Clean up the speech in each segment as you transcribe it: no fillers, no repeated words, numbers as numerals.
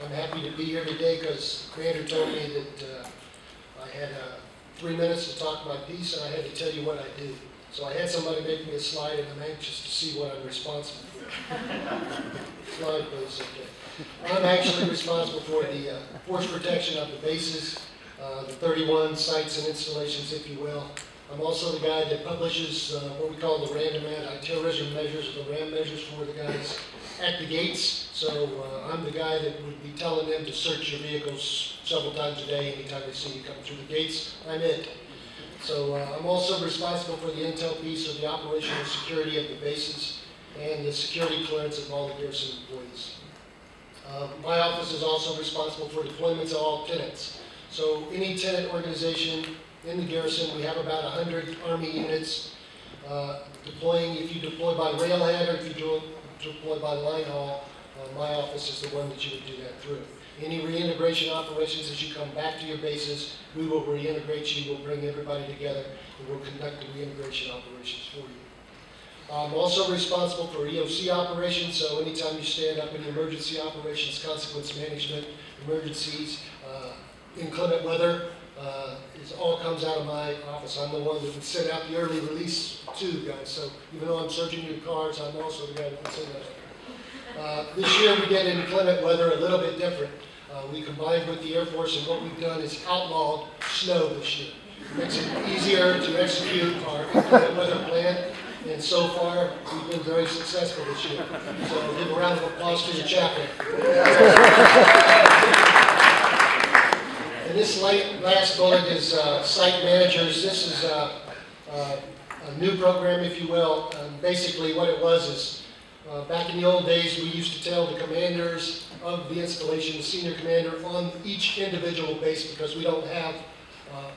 I'm happy to be here today because the Commander told me that I had 3 minutes to talk my piece, and I had to tell you what I do. So I had somebody make me a slide, and I'm anxious to see what I'm responsible for. Slide, please. Okay. I'm actually responsible for the force protection of the bases, the 31 sites and installations, if you will. I'm also the guy that publishes what we call the random anti-terrorism measures, the RAM measures for the guys at the gates. So I'm the guy that would be telling them to search your vehicles several times a day anytime they see you come through the gates. I'm it. So I'm also responsible for the intel piece of the operational security of the bases and the security clearance of all the Garrison employees. My office is also responsible for deployments of all tenants. So any tenant organization in the Garrison, we have about 100 Army units deploying. If you deploy by railhead or if you deploy by line haul, my office is the one that you would do that through. Any reintegration operations, as you come back to your bases, we will reintegrate you, we'll bring everybody together, and we'll conduct the reintegration operations for you. I'm also responsible for EOC operations, so anytime you stand up in emergency operations, consequence management, emergencies, inclement weather, it all comes out of my office. I'm the one that would send out the early release too, guys. So even though I'm searching your cars, I'm also the guy that would send that. This year we did inclement weather a little bit different. We combined with the Air Force, and what we've done is outlawed snow this year. It makes it easier to execute our inclement weather plan, and so far we've been very successful this year. So give a round of applause to the chaplain. And this last bullet is site managers. This is a new program, if you will. Basically what it was is, back in the old days, we used to tell the commanders of the installation, the senior commander, on each individual base because we don't have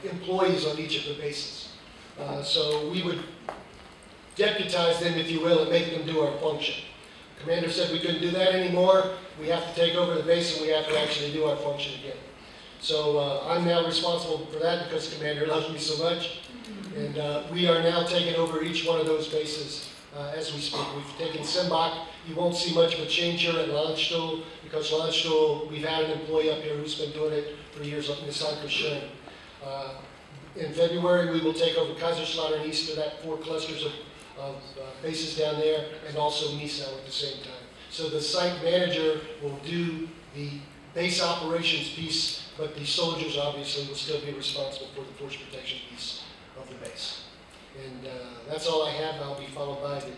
employees on each of the bases. So we would deputize them, if you will, and make them do our function. The commander said we couldn't do that anymore. We have to take over the base and we have to actually do our function again. So I'm now responsible for that because the commander loves me so much. And we are now taking over each one of those bases as we speak. We've taken Simbach. You won't see much of a change here at Landstuhl because Landstuhl, we've had an employee up here who's been doing it for years, Ms. Schön. In February, we will take over Kaiserslautern east of that 4 clusters of bases down there, and also Niesau at the same time. So the site manager will do the base operations piece, but the soldiers obviously will still be responsible for the force protection piece of the base. And that's all I have. I'll be followed by the